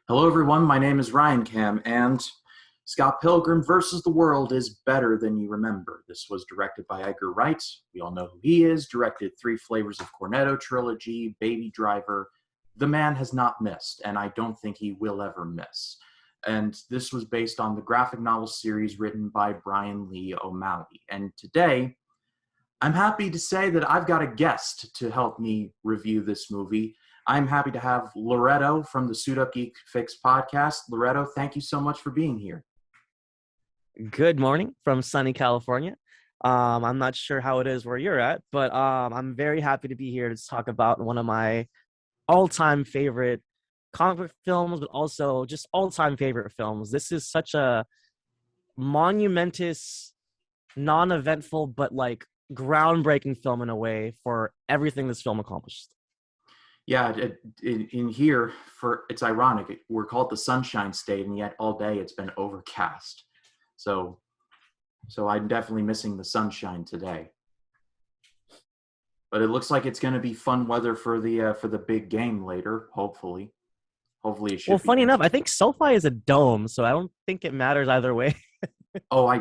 Hello, everyone. My name is Ryan Cam, and Scott Pilgrim versus the World is better than you remember. This was directed by Edgar Wright. We all know who he is. Directed Three Flavors of Cornetto trilogy, Baby Driver. The man has not missed, and I don't think he will ever miss. And this was based on the graphic novel series written by Brian Lee O'Malley. And today, I'm happy to say that I've got a guest to help me review this movie. I'm happy to have Loretto from the Suit Up Geek Fix podcast. Loretto, thank you so much for being here. Good morning from sunny California. I'm not sure how it is where you're at, but I'm very happy to be here to talk about one of my all-time favorite comic book films, but also just all-time favorite films. This is such a monumentous, non-eventful, but like groundbreaking film in a way for everything this film accomplished. Yeah, in here, it's ironic. We're called the Sunshine State, and yet all day it's been overcast. So, so I'm definitely missing the sunshine today. But it looks like it's going to be fun weather for the big game later. Hopefully it Well, should be. funny enough, I think SoFi is a dome, so I don't think it matters either way. Oh,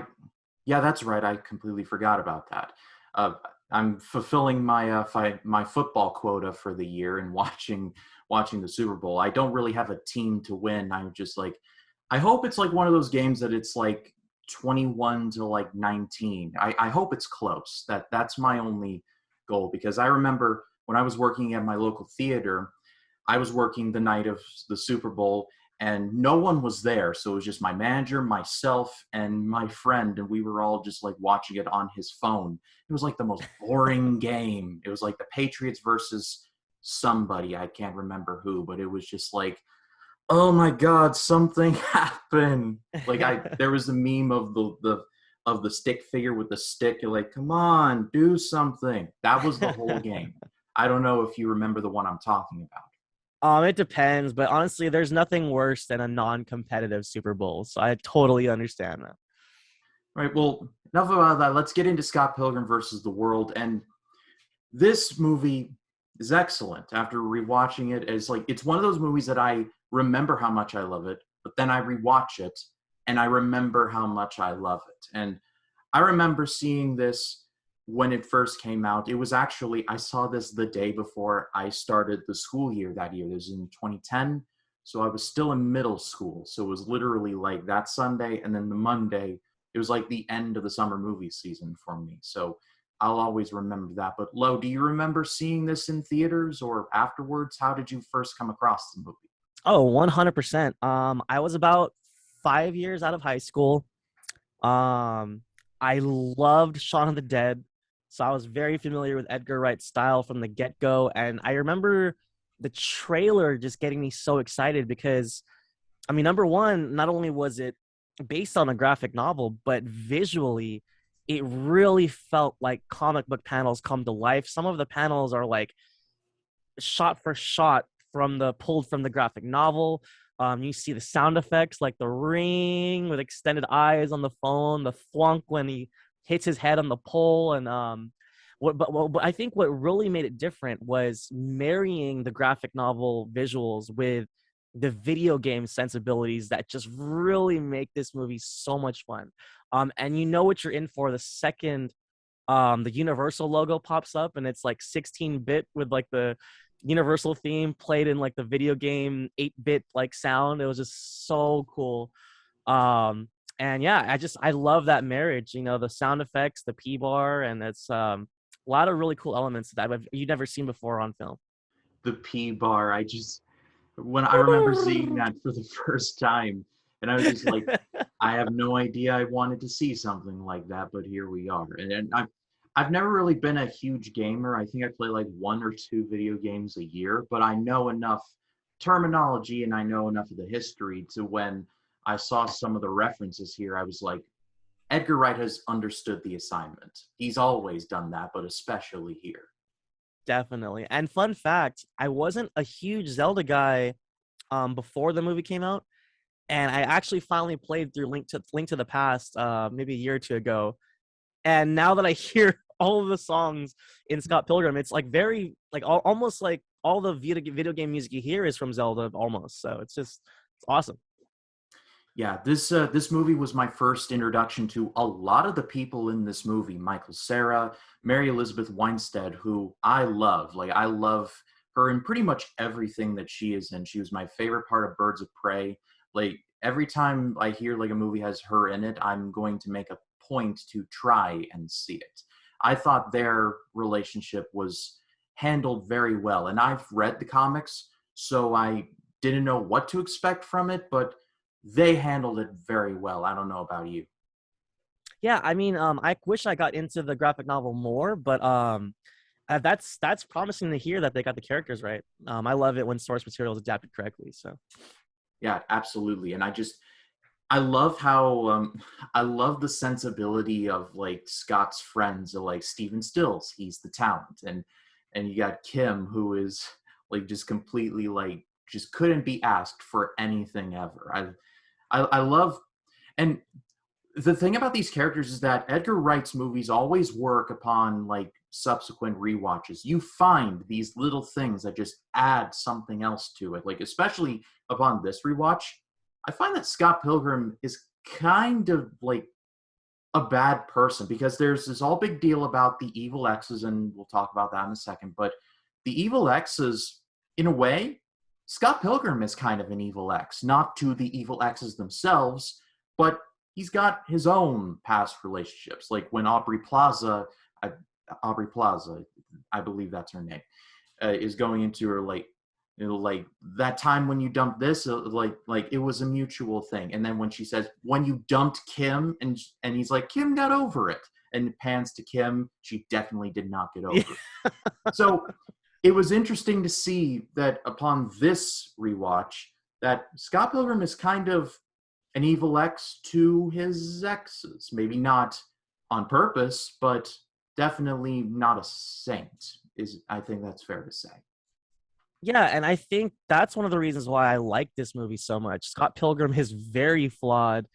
yeah, that's right. I completely forgot about that. Uh, I'm fulfilling my football quota for the year and watching the Super Bowl. I don't really have a team to win. I'm just like, I hope it's like one of those games that it's like 21 to like 19. I hope it's close. That's my only goal, because I remember when I was working at my local theater, I was working the night of the Super Bowl, and no one was there. So it was just my manager, myself, and my friend, and we were all just like watching it on his phone. It was like the most boring game. It was like the Patriots versus somebody. I can't remember who, but it was just like, oh my God, something happened. There was a meme of the stick figure with the stick. You're like, come on, do something. That was the whole game. I don't know if you remember the one I'm talking about. It depends, but honestly, there's nothing worse than a non-competitive Super Bowl. So I totally understand that. Right. Well, enough about that. Let's get into Scott Pilgrim versus the World. And this movie is excellent. After rewatching it, it's one of those movies that I remember how much I love it, but then I rewatch it and I remember how much I love it. And I remember seeing this when it first came out. It was actually, I saw this the day before I started the school year that year. This was in 2010. So I was still in middle school. So it was literally like that Sunday, and then the Monday, it was like the end of the summer movie season for me. So I'll always remember that. But Lo, do you remember seeing this in theaters or afterwards? How did you first come across the movie? Oh, 100%. I was about 5 years out of high school. Um, I loved Shaun of the Dead, so I was very familiar with Edgar Wright's style from the get-go. And I remember the trailer just getting me so excited because, I mean, number one, not only was it based on a graphic novel, but visually, it really felt like comic book panels come to life. Some of the panels are like shot for shot from the pulled from the graphic novel. You see the sound effects like the ring with extended eyes on the phone, the thwunk when he hits his head on the pole, and but I think what really made it different was marrying the graphic novel visuals with the video game sensibilities that just really make this movie so much fun. And you know what you're in for the second the Universal logo pops up, and it's like 16-bit with like the Universal theme played in like the video game 8-bit like sound. It was just so cool. And yeah, I love that marriage, the sound effects, the P bar, and it's a lot of really cool elements that you've never seen before on film. The P bar. When I remember seeing that for the first time, and I was just like, I have no idea I wanted to see something like that, but here we are. And I've never really been a huge gamer. I think I play like one or two video games a year, but I know enough terminology and I know enough of the history to when I saw some of the references here, I was like, Edgar Wright has understood the assignment. He's always done that, but especially here. Definitely. And fun fact, I wasn't a huge Zelda guy before the movie came out, and I actually finally played through Link to the Past maybe a year or two ago. And now that I hear all of the songs in Scott Pilgrim, it's like very like almost like all the video game music you hear is from Zelda almost. So it's It's awesome. Yeah, this movie was my first introduction to a lot of the people in this movie. Michael Cera, Mary Elizabeth Winstead, who I love. Like I love her in pretty much everything that she is in. She was my favorite part of Birds of Prey. Like every time I hear like a movie has her in it, I'm going to make a point to try and see it. I thought their relationship was handled very well, and I've read the comics, so I didn't know what to expect from it, but they handled it very well. I don't know about you. Yeah, I mean, I wish I got into the graphic novel more, but that's promising to hear that they got the characters right. I love it when source material is adapted correctly. So Yeah, absolutely. And I love how I love the sensibility of like Scott's friends, like Stephen Stills, he's the talent, and you got Kim, who is like just completely like just couldn't be asked for anything ever. I love, and the thing about these characters is that Edgar Wright's movies always work upon like subsequent rewatches. You find these little things that just add something else to it. Like especially upon this rewatch, I find that Scott Pilgrim is kind of like a bad person because there's this all big deal about the evil X's, and we'll talk about that in a second. But the evil X's, in a way, Scott Pilgrim is kind of an evil X, not to the evil X's themselves, but he's got his own past relationships. Like when I, Aubrey Plaza, I believe that's her name, is going into her like like that time when you dumped this like it was a mutual thing, and then when she says when you dumped Kim, and he's like Kim got over it, and it pans to Kim, she definitely did not get yeah, over it. So it was interesting to see that upon this rewatch that Scott Pilgrim is kind of an evil X to his exes, maybe not on purpose, but definitely not a saint, is I think that's fair to say. yeah, and I think that's one of the reasons why I like this movie so much. Scott Pilgrim is very flawed,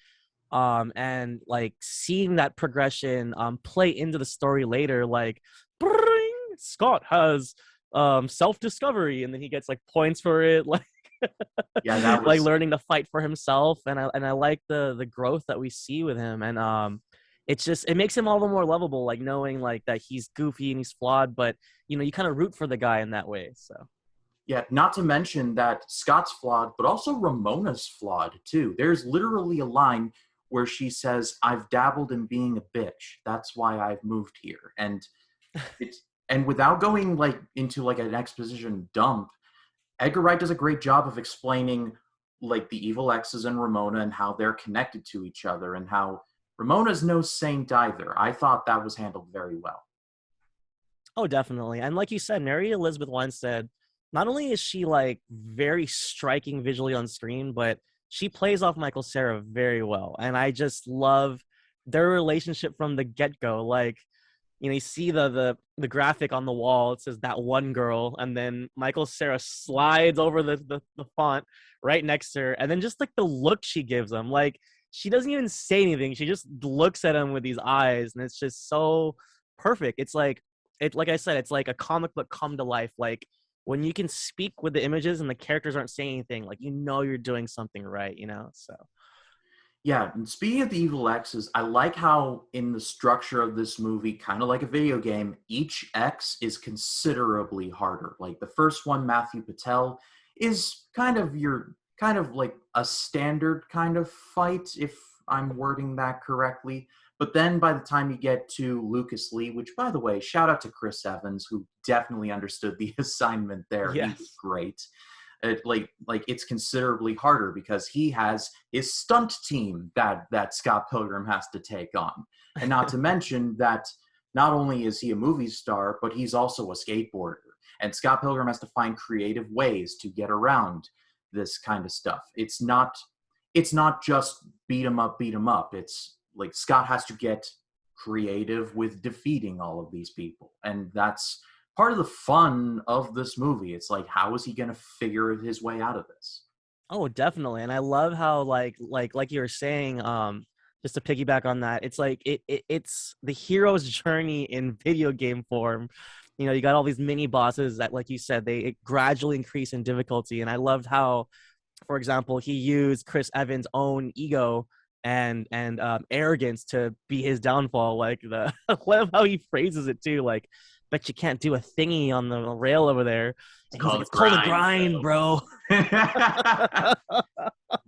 and like seeing that progression play into the story later, like "Bring, Scott has self-discovery," and then he gets like points for it, like Yeah, that like was learning to fight for himself, and I like the growth that we see with him, and it's just it makes him all the more lovable, like knowing like that he's goofy and he's flawed, but you kind of root for the guy in that way. So Yeah, not to mention that Scott's flawed, but also Ramona's flawed too. There's literally a line where she says, "I've dabbled in being a bitch. That's why I've moved here." It's and without going like into like an exposition dump, Edgar Wright does a great job of explaining like the evil exes and Ramona and how they're connected to each other and how Ramona's no saint either. I thought that was handled very well. oh, definitely. And like you said, Mary Elizabeth Winstead, not only is she like very striking visually on screen, but she plays off Michael Cera very well. And I just love their relationship from the get-go. Like, you see the graphic on the wall, it says that one girl, and then Michael Cera slides over the font right next to her, and then just like the look she gives him, like she doesn't even say anything. She just looks at him with these eyes, and it's just so perfect. It's like I said, it's like a comic book come to life. Like when you can speak with the images and the characters aren't saying anything, like you're doing something right. So Yeah, and speaking of the evil X's, I like how in the structure of this movie, kind of like a video game, each X is considerably harder. Like the first one, Matthew Patel, is kind of like a standard kind of fight, if I'm wording that correctly. But then by the time you get to Lucas Lee, which by the way, shout out to Chris Evans, who definitely understood the assignment there. He was yes. great. Like it's considerably harder because he has his stunt team that Scott Pilgrim has to take on, and not to mention that not only is he a movie star, but he's also a skateboarder, and Scott Pilgrim has to find creative ways to get around this kind of stuff. It's not just beat 'em up. It's like Scott has to get creative with defeating all of these people, and that's part of the fun of this movie. It's like, how is he going to figure his way out of this? Oh, definitely. And I love how like you were saying, just to piggyback on that, it's like it's the hero's journey in video game form. You got all these mini bosses that, like you said, they gradually increase in difficulty. And I loved how for example, he used Chris Evans' own ego and arrogance to be his downfall. Like the I love how he phrases it too. Like, bet you can't do a thingy on the rail over there. It's And he's like, called it's called a grind, grind, bro. bro.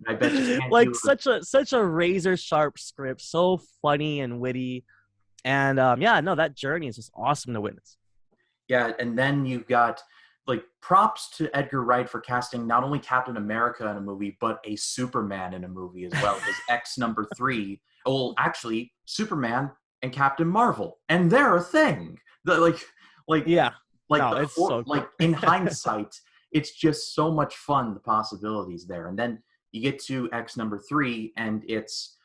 I bet you can't Like do it. such a razor sharp script, so funny and witty. And yeah, no, that journey is just awesome to witness. Yeah, and then you've got like props to Edgar Wright for casting not only Captain America in a movie, but a Superman in a movie as well. Because X number 3, well, actually, Superman and Captain Marvel, and they're a thing. The, like, Yeah, like no, the it's so cool. like in hindsight, it's just so much fun. The possibilities there, and then you get to X number 3, and it's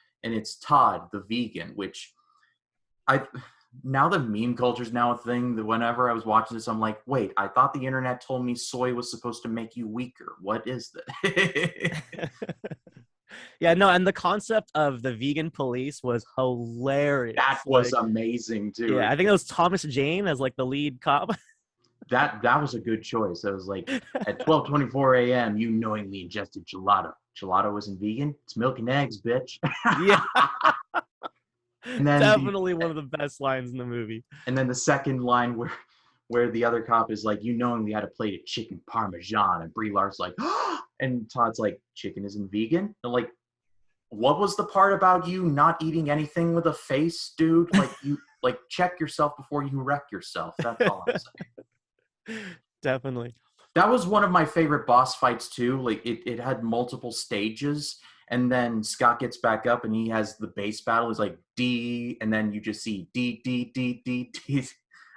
Todd the vegan, which I now the meme culture is now a thing. That whenever I was watching this, I'm like, wait, I thought the internet told me soy was supposed to make you weaker. What is that? Yeah, no, and the concept of the vegan police was hilarious. That was Like, amazing too. yeah, I think it was Thomas Jane as like the lead cop. That was a good choice. It was like at 12:24 a.m. you knowingly ingested gelato. Gelato isn't vegan. It's milk and eggs, bitch. Yeah, and then the definitely one of the best lines in the movie. and then the second line where the other cop is like, you knowingly had a plate of chicken parmesan, and Brie Larson's like, and Todd's like, chicken isn't vegan. And like, what was the part about you not eating anything with a face, dude? Like you like check yourself before you wreck yourself. That's all I'm saying. Definitely. That was one of my favorite boss fights too. Like it had multiple stages, and then Scott gets back up and he has the bass battle. It's like D, and then you just see D D D D D.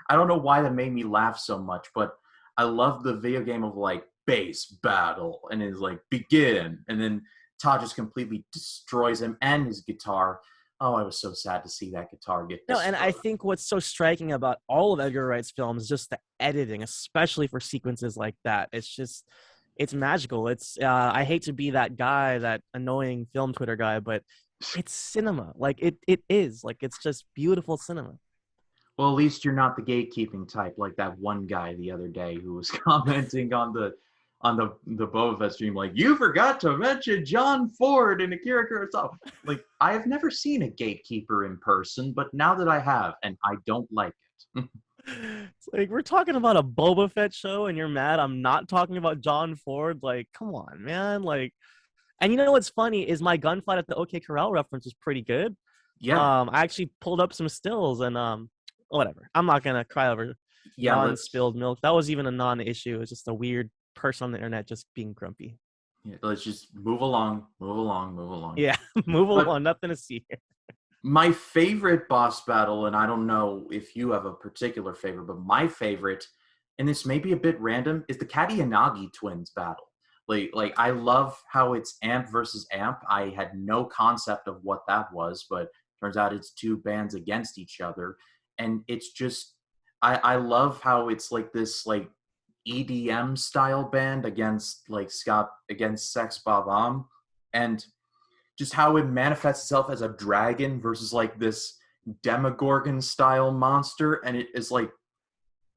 I don't know why that made me laugh so much, but I love the video game of like bass battle, and it's like begin, and then Todd just completely destroys him and his guitar. Oh, I was so sad to see that guitar get No, and destroyed. I think what's so striking about all of Edgar Wright's films is just the editing, especially for sequences like that. It's magical. It's I hate to be that guy, that annoying film Twitter guy, but it's cinema. Like it is. Like it's just beautiful cinema. Well, at least you're not the gatekeeping type like that one guy the other day who was commenting on the Boba Fett stream, like, you forgot to mention John Ford and Akira Kurosawa. Like, I have never seen a gatekeeper in person, but now that I have, and I don't like it. It's like we're talking about a Boba Fett show and you're mad I'm not talking about John Ford. Like, come on, man. Like, and you know what's funny is my gunfight at the OK Corral reference was pretty good. Yeah, I actually pulled up some stills and whatever. I'm not gonna cry over yeah. non-spilled milk. That was even a non-issue. It's just a weird person on the internet just being grumpy. Let's just move along, move along, move along. Yeah, move But along. Nothing to see here. my favorite boss battle, and I don't know if you have a particular favorite, but my favorite, and this may be a bit random, is the Katayanagi twins battle. Like I love how it's amp versus amp. I had no concept of what that was, but turns out it's two bands against each other, and it's just I love how it's like this like EDM style band against like Scott against Sex Bob-omb, and just how it manifests itself as a dragon versus like this demogorgon style monster, and it is like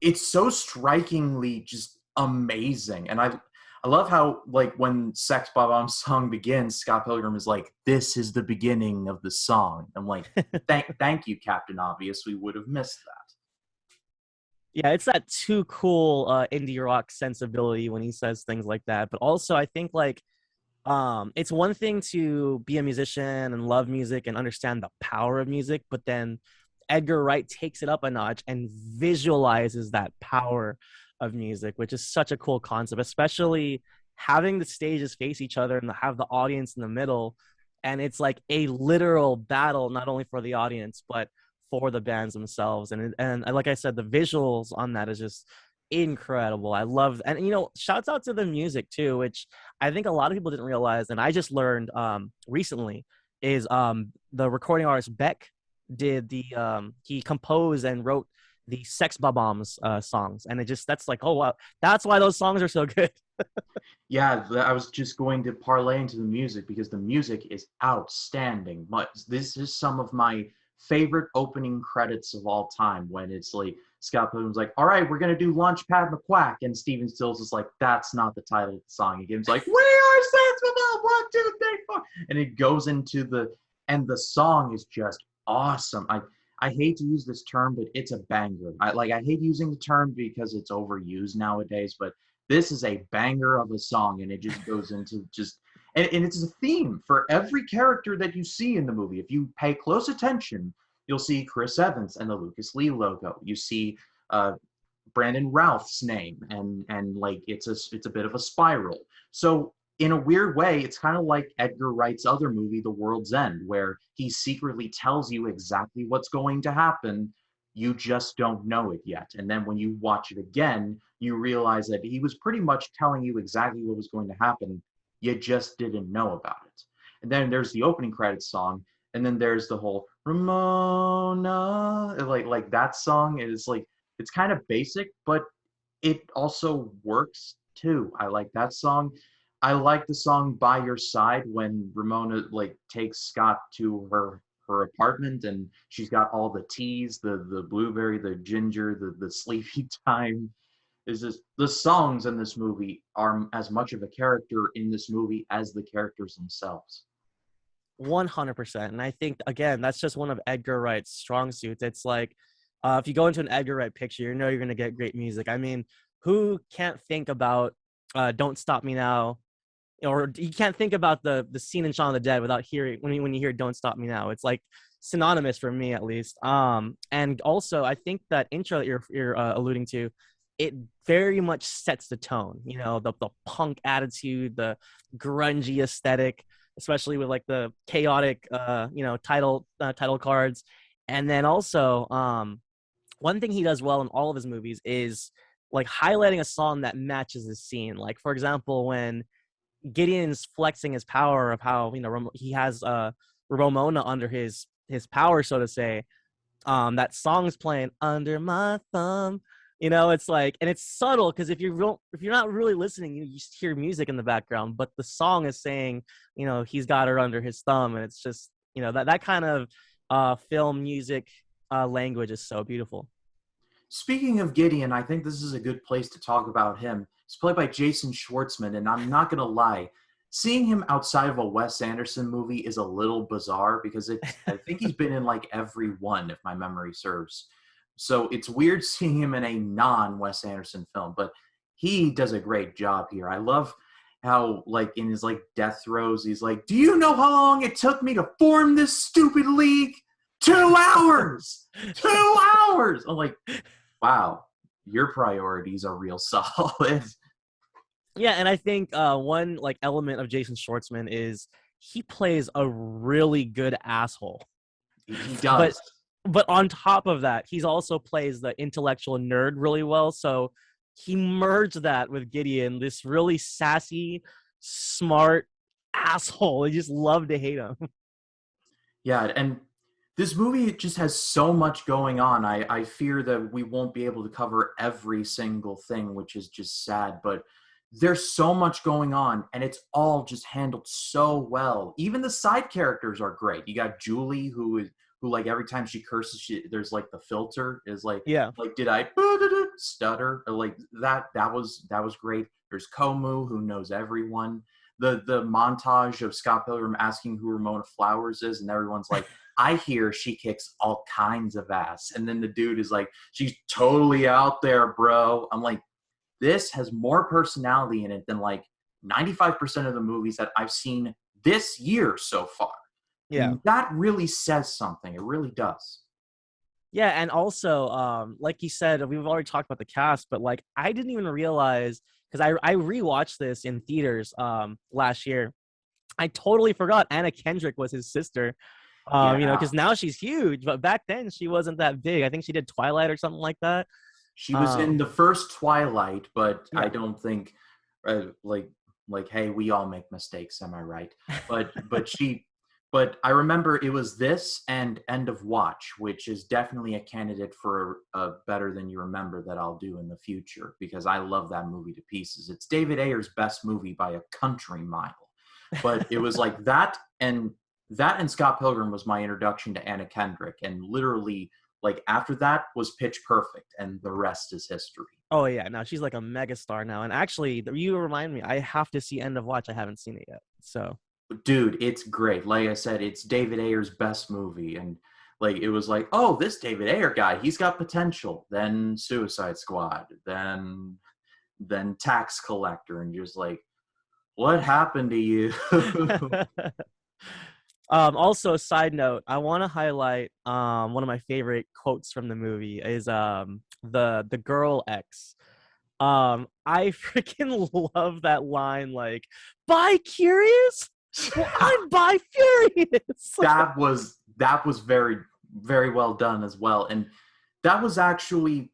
it's so strikingly just amazing. And I love how like when Sex Bob-omb's song begins, Scott Pilgrim is like, this is the beginning of the song. I'm like, thank you, Captain Obvious, we would have missed that. Yeah, it's that too cool indie rock sensibility when he says things like that. But also, I think like it's one thing to be a musician and love music and understand the power of music, but then Edgar Wright takes it up a notch and visualizes that power of music, which is such a cool concept, especially having the stages face each other and have the audience in the middle. And it's like a literal battle, not only for the audience, but for the bands themselves. And like I said, the visuals on that is just incredible. I love, and you know, shouts out to the music too, which I think a lot of people didn't realize, and I just learned recently, is the recording artist Beck did he composed and wrote the Sex Bob-omb's songs, and that's like, oh wow, that's why those songs are so good. Yeah, I was just going to parlay into the music because the music is outstanding. This is some of my favorite opening credits of all time when it's like Scott Pilgrim's like, all right, we're gonna do Launchpad McQuack, and Steven Stills is like, that's not the title of the song. Again, it's like, we are sensible, 1, 2, 3, 4, and it goes into the song is just awesome. I hate to use this term, but it's a banger. I hate using the term because it's overused nowadays, but this is a banger of a song, and it just goes into just and it's a theme for every character that you see in the movie. If you pay close attention, you'll see Chris Evans and the Lucas Lee logo. You see Brandon Routh's name, and like it's a bit of a spiral. So in a weird way, it's kind of like Edgar Wright's other movie, The World's End, where he secretly tells you exactly what's going to happen. You just don't know it yet. And then when you watch it again, you realize that he was pretty much telling you exactly what was going to happen. You just didn't know about it. And then there's the opening credits song, and then there's the whole Ramona, like that song is like, it's kind of basic, but it also works too. I like that song. I like the song By Your Side when Ramona like takes Scott to her apartment, and she's got all the teas, the blueberry, the ginger, the sleepy time. Is this the songs in this movie are as much of a character in this movie as the characters themselves. 100%. And I think, again, that's just one of Edgar Wright's strong suits. It's like, if you go into an Edgar Wright picture, you know you're going to get great music. I mean, who can't think about Don't Stop Me Now? Or you can't think about the scene in Shaun of the Dead without hearing, when you hear Don't Stop Me Now. It's like synonymous for me, at least. And also, I think that intro that you're alluding to, it very much sets the tone. You know, the punk attitude, the grungy aesthetic, especially with like the chaotic title cards. And then also one thing he does well in all of his movies is like highlighting a song that matches the scene. Like, for example, when Gideon's flexing his power of how, you know, he has Ramona under his power, so to say, that song's playing Under My Thumb. You know, it's like, and it's subtle because if you're not really listening, you just hear music in the background, but the song is saying, you know, he's got her under his thumb, and it's just, you know, that kind of film music language is so beautiful. Speaking of Gideon, I think this is a good place to talk about him. He's played by Jason Schwartzman, and I'm not gonna lie, seeing him outside of a Wes Anderson movie is a little bizarre because I think he's been in like every one, if my memory serves. So it's weird seeing him in a non-Wes Anderson film, but he does a great job here. I love how, like, in his like death throes, he's like, "Do you know how long it took me to form this stupid league? 2 hours, 2 hours." I'm like, wow, your priorities are real solid. Yeah, and I think one like element of Jason Schwartzman is he plays a really good asshole. He But does. but on top of that, he's also plays the intellectual nerd really well. So he merged that with Gideon, this really sassy, smart asshole. I just love to hate him. Yeah, and this movie just has so much going on. I fear that we won't be able to cover every single thing, which is just sad, but there's so much going on, and it's all just handled so well. Even the side characters are great. You got Julie, who like every time she curses, there's like the filter is Yeah. like did I stutter? Or like that was great. There's Komu, who knows everyone. The montage of Scott Pilgrim asking who Ramona Flowers is, and everyone's like, I hear she kicks all kinds of ass. And then the dude is like, she's totally out there, bro. I'm like, this has more personality in it than like 95% of the movies that I've seen this year so far. Yeah. And that really says something. It really does. Yeah, and also, like you said, we've already talked about the cast, but like I didn't even realize because I rewatched this in theaters last year. I totally forgot Anna Kendrick was his sister. You know, Yeah. because now she's huge, but back then she wasn't that big. I think she did Twilight or something like that. She was in Um, the first Twilight, but I yeah, don't think like hey, we all make mistakes, am I right? But I remember it was this and End of Watch, which is definitely a candidate for a Better Than You Remember that I'll do in the future because I love that movie to pieces. It's David Ayer's best movie by a country mile. But it was like that and that and Scott Pilgrim was my introduction to Anna Kendrick, and literally like after that was Pitch Perfect, and the rest is history. Oh yeah, now she's like a megastar now. And actually, you remind me, I have to see End of Watch. I haven't seen it yet. So Dude, it's great. Like I said, it's David Ayer's best movie, and like it was like, oh, this David Ayer guy, he's got potential. Then Suicide Squad, then Tax Collector, and just like, what happened to you? also, side note, I want to highlight one of my favorite quotes from the movie is the girl X. I freaking love that line, like, bi curious? Well, I'm bi furious. That was very very well done as well, and that was actually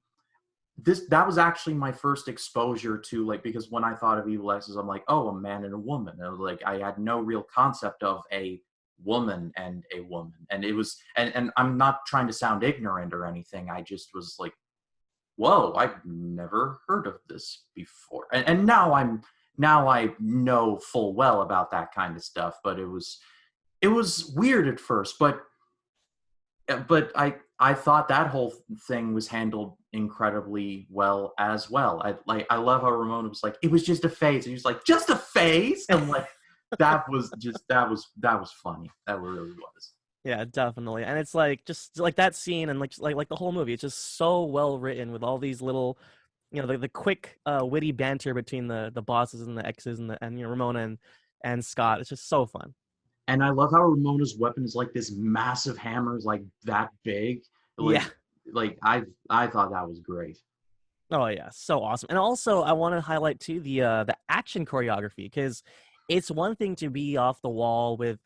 that was actually my first exposure to, like, because when I thought of evil exes, I'm like, oh, a man and a woman. And like I had no real concept of a woman and a woman, and it was, and I'm not trying to sound ignorant or anything. I just was like, whoa, I've never heard of this before, and now I know full well about that kind of stuff. But it was weird at first, but I thought that whole thing was handled incredibly well as well. I love how Ramona was like, it was just a phase. And he was like, just a phase? And like that was funny. That really was. Yeah, definitely. And it's like just like that scene and like the whole movie, it's just so well written with all these little, the quick witty banter between the bosses and the exes and Ramona and Scott. It's just so fun. And I love how Ramona's weapon is like this massive hammer, is like that big. Like Yeah. I thought that was great. Oh yeah, so awesome. And also I want to highlight too the action choreography, because it's one thing to be off the wall with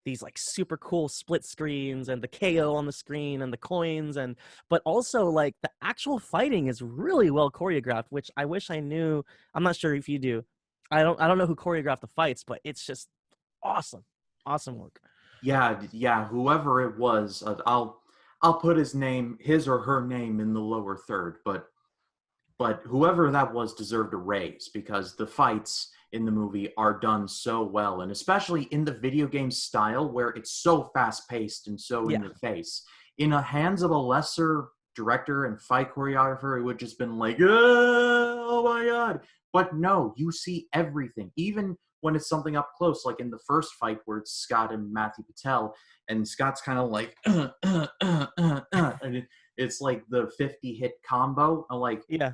these like super cool split screens and the KO on the screen and the coins, and but also like the actual fighting is really well choreographed, which I wish I knew. I'm not sure if you do. I don't know who choreographed the fights, but it's just awesome. Awesome work. Yeah. Whoever it was, I'll put his or her name in the lower third. But whoever that was deserved a raise, because the fights in the movie are done so well, and especially in the video game style where it's so fast paced and so in Yeah. your face. In the hands of a lesser director and fight choreographer, it would just been like, oh my god. But no, you see everything, even when it's something up close, like in the first fight where it's Scott and Matthew Patel, and Scott's kind of like, and it's like the 50 hit combo. I'm like, Yeah.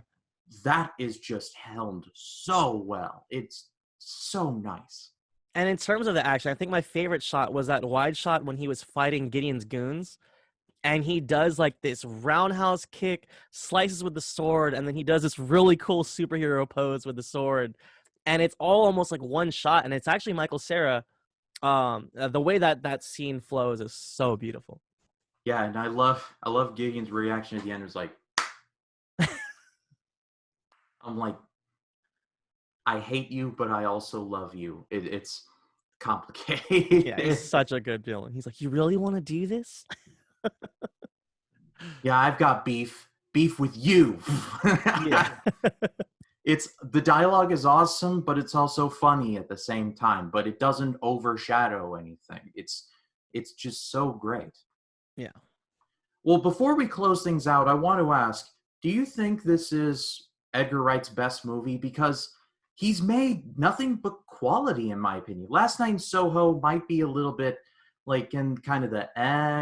that is just helmed so well. It's so nice. And in terms of the action, I think my favorite shot was that wide shot when he was fighting Gideon's goons. And he does like this roundhouse kick, slices with the sword, and then he does this really cool superhero pose with the sword. And it's all almost like one shot. And it's actually Michael Cera. The way that scene flows is so beautiful. Yeah, and I love Gideon's reaction at the end. It's like, I'm like, I hate you, but I also love you. It's Yeah, he's complicated. such a good villain. He's like, you really want to do this? Yeah, I've got beef with you. Yeah. It's the dialogue is awesome, but it's also funny at the same time, but it doesn't overshadow anything. It's just so great. Yeah. Well, before we close things out, I want to ask, do you think this is Edgar Wright's best movie? Because he's made nothing but quality, in my opinion. Last Night in Soho might be a little bit like in kind of the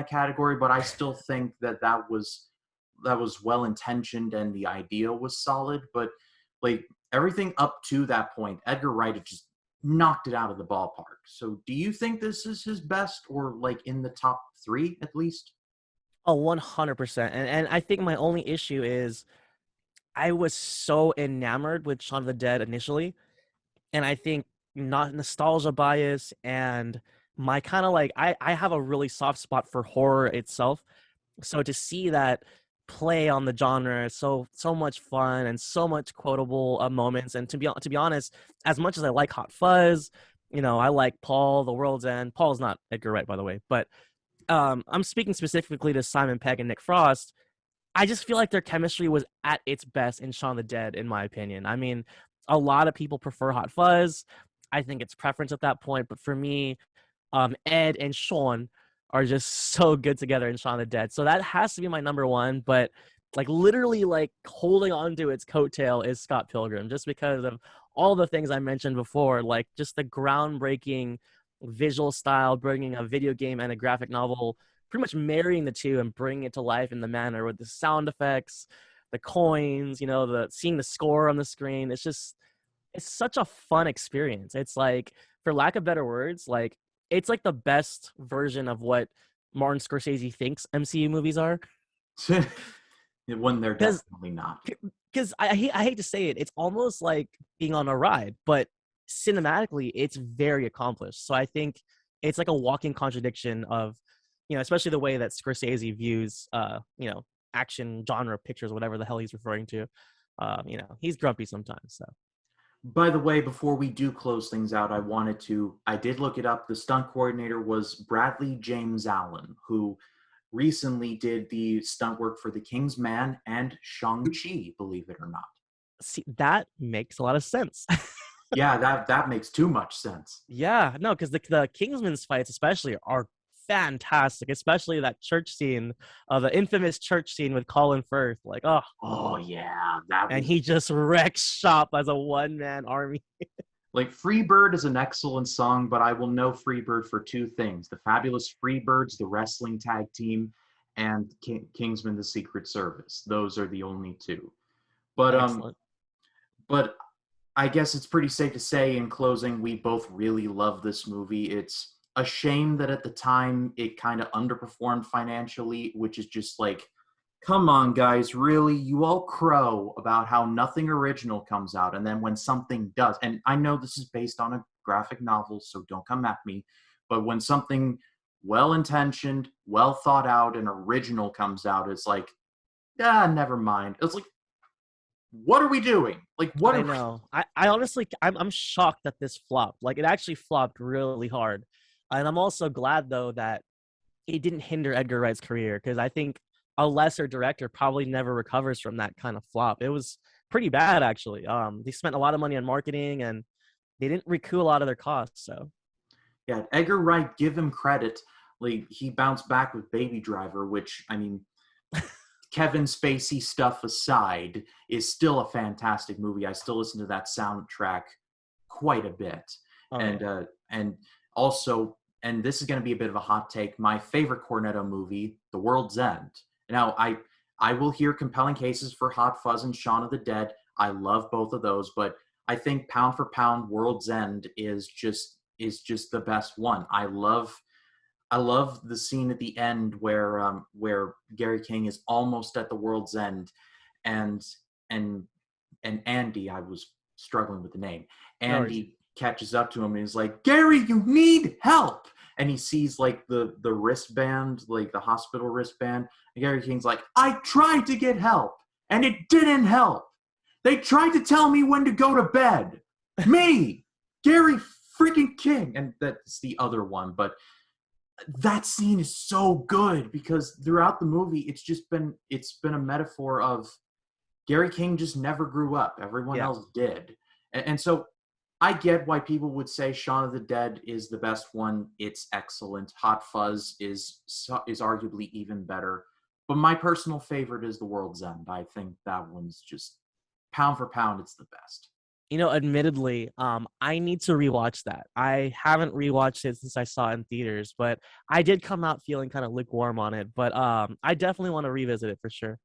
category, but I still think that was well intentioned and the idea was solid. But like everything up to that point, Edgar Wright had just knocked it out of the ballpark. So do you think this is his best, or like in the top three at least? Oh, 100%. And I think my only issue is I was so enamored with Shaun of the Dead initially, and I think not nostalgia bias and my kind of like I have a really soft spot for horror itself. So to see that play on the genre is so much fun and so much quotable moments. And to be honest, as much as I like Hot Fuzz, I like Paul, The World's End. Paul's not Edgar Wright, by the way, but I'm speaking specifically to Simon Pegg and Nick Frost. I just feel like their chemistry was at its best in Shaun of the Dead, in my opinion. I mean, a lot of people prefer Hot Fuzz. I think it's preference at that point, but for me, Ed and Sean are just so good together in Shaun of the Dead. So that has to be my number one. But like literally, like holding on to its coattail is Scott Pilgrim, just because of all the things I mentioned before, like just the groundbreaking visual style, bringing a video game and a graphic novel, pretty much marrying the two and bringing it to life in the manner with the sound effects, the coins, the seeing the score on the screen. It's such a fun experience. It's like, for lack of better words, like it's like the best version of what Martin Scorsese thinks MCU movies are. When they're Because definitely not. because I hate to say it, it's almost like being on a ride, but cinematically, it's very accomplished. So I think it's like a walking contradiction of, especially the way that Scorsese views, action genre pictures, whatever the hell he's referring to. He's grumpy sometimes. So By the way, before we do close things out, I did look it up. The stunt coordinator was Bradley James Allen, who recently did the stunt work for The King's Man and Shang-Chi, believe it or not. see, that makes a lot of sense. Yeah, that makes too much sense. Yeah, no, because the Kingsman's fights especially are fantastic, especially that church scene, the infamous church scene with Colin Firth. Like, oh, Oh yeah, that and was he just wrecks shop as a one-man army. like Freebird is an excellent song, but I will know Freebird for two things: the Fabulous Freebirds, the wrestling tag team, and Kingsman: The Secret Service. Those are the only two. But Excellent. but I guess it's pretty safe to say in closing, we both really love this movie. It's a shame that at the time it kind of underperformed financially, which is just like, come on, guys, really? You all crow about how nothing original comes out. And then when something does, and I know this is based on a graphic novel, so don't come at me, but when something well intentioned, well thought out, and original comes out, it's like, never mind. It's like, what are we doing? Like, what I are know. I honestly, I'm shocked that this flopped. Like, it actually flopped really hard, and I'm also glad though that it didn't hinder Edgar Wright's career, because I think a lesser director probably never recovers from that kind of flop. It was pretty bad actually. They spent a lot of money on marketing and they didn't recoup a lot of their costs. So Yeah, Edgar Wright, give him credit. Like he bounced back with Baby Driver, which I mean, Kevin Spacey stuff aside, is still a fantastic movie. I still listen to that soundtrack quite a bit, oh and yeah. and also, and this is going to be a bit of a hot take. My favorite Cornetto movie, The World's End. Now, I will hear compelling cases for Hot Fuzz and Shaun of the Dead. I love both of those, but I think pound for pound, World's End is just the best one. I love the scene at the end where Gary King is almost at the world's end, and and and Andy, I was struggling with the name. No worries. Andy catches up to him and he's like, "Gary, you need help." And he sees like the wristband, like the hospital wristband. And Gary King's like, "I tried to get help, and it didn't help. They tried to tell me when to go to bed. Me, Gary freaking King." And that's the other one, but that scene is so good because throughout the movie it's been a metaphor of Gary King just never grew up. Everyone Yeah. else did. And so I get why people would say Shaun of the Dead is the best one. It's excellent. Hot Fuzz is arguably even better. But my personal favorite is The World's End. I think that one's just pound for pound, it's the best. Admittedly, I need to rewatch that. I haven't rewatched it since I saw it in theaters, but I did come out feeling kind of lukewarm on it. But I definitely want to revisit it for sure.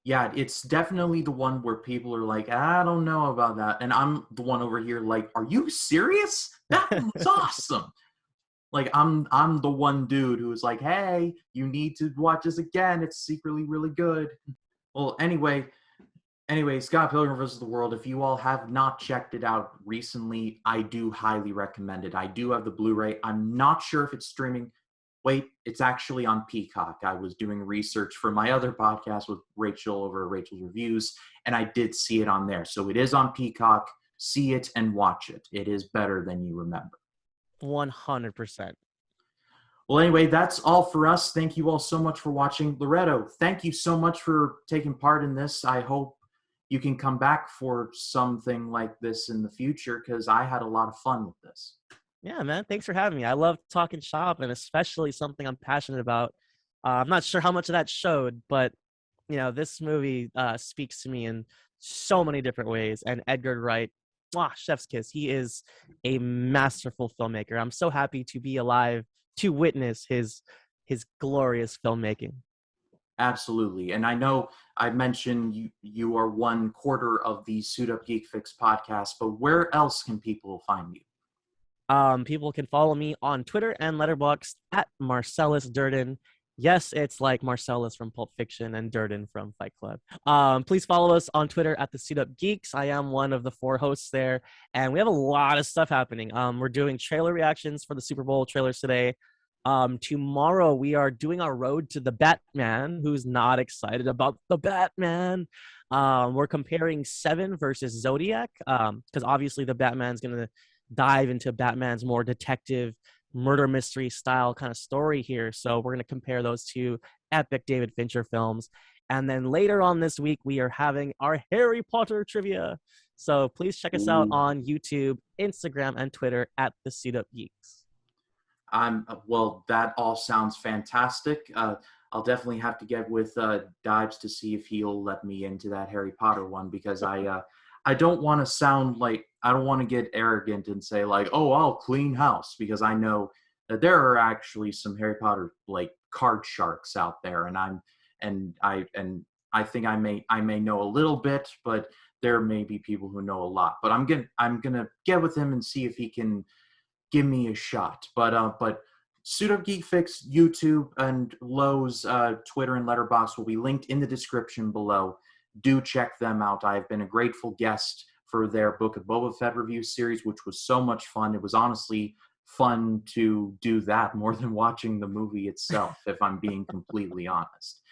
Yeah, it's definitely the one where people are like, I don't know about that. And I'm the one over here like, are you serious? That was awesome. Like I'm the one dude who was like, hey, you need to watch this again. It's secretly really good. Well, anyway, Scott Pilgrim vs. the World, if you all have not checked it out recently, I do highly recommend it. I do have the Blu-ray. I'm not sure if it's streaming. Wait, it's actually on Peacock. I was doing research for my other podcast with Rachel over Rachel's Reviews, and I did see it on there. So it is on Peacock. See it and watch it. It is better than you remember. 100%. Well, anyway, that's all for us. Thank you all so much for watching. Loretto, thank you so much for taking part in this. I hope you can come back for something like this in the future because I had a lot of fun with this. Yeah, man. Thanks for having me. I love talking shop and especially something I'm passionate about. I'm not sure how much of that showed, but this movie speaks to me in so many different ways. And Edgar Wright, chef's kiss. He is a masterful filmmaker. I'm so happy to be alive to witness his glorious filmmaking. Absolutely. And I know I mentioned you are one quarter of the Suit Up Geek Fix podcast, but where else can people find you? People can follow me on Twitter and Letterboxd at Marcellus Durden. Yes, it's like Marcellus from Pulp Fiction and Durden from Fight Club. Please follow us on Twitter at the Suit Up Geeks. I am one of the 4 hosts there, and we have a lot of stuff happening. We're doing trailer reactions for the Super Bowl trailers today. Tomorrow we are doing our road to the Batman. Who's not excited about the Batman? We're comparing Seven versus Zodiac, because obviously the Batman's gonna dive into Batman's more detective murder mystery style kind of story here. So we're going to compare those two epic David Fincher films. And then later on this week, we are having our Harry Potter trivia. So please check us out Ooh. on YouTube, Instagram, and Twitter at the Suit Up Geeks. Well, that all sounds fantastic. I'll definitely have to get with Dibes to see if he'll let me into that Harry Potter one, because I don't want to sound like, I don't want to get arrogant and say like, oh, I'll clean house, because I know that there are actually some Harry Potter like card sharks out there, and I think I may know a little bit, but there may be people who know a lot. But I'm gonna get with him and see if he can give me a shot. But Suit Up Geek Fix YouTube and Lowe's Twitter and Letterbox will be linked in the description below. Do check them out. I've been a grateful guest for their Book of Boba Fett review series, which was so much fun. It was honestly fun to do that more than watching the movie itself, if I'm being completely honest.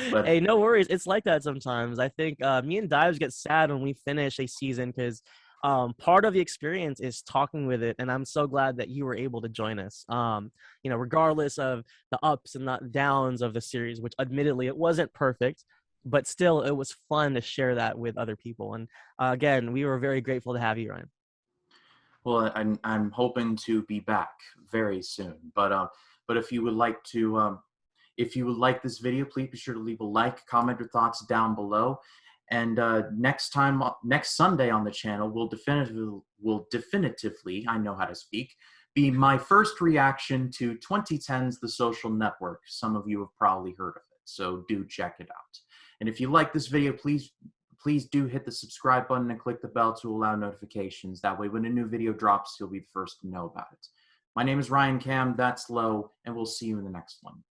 But Hey, no worries. It's like that sometimes. I think me and Dives get sad when we finish a season because part of the experience is talking with it, and I'm so glad that you were able to join us. Regardless of the ups and the downs of the series, which admittedly it wasn't perfect, but still it was fun to share that with other people. And again, we were very grateful to have you, Ryan. well, I'm hoping to be back very soon. But if you would like to if you would like this video, please be sure to leave a like, comment your thoughts down below. And next Sunday on the channel, will definitively, I know how to speak, be my first reaction to 2010's The Social Network. Some of you have probably heard of it, so do check it out. And if you like this video, please do hit the subscribe button and click the bell to allow notifications. That way, when a new video drops, you'll be the first to know about it. My name is Ryan Cam, that's Low, and we'll see you in the next one.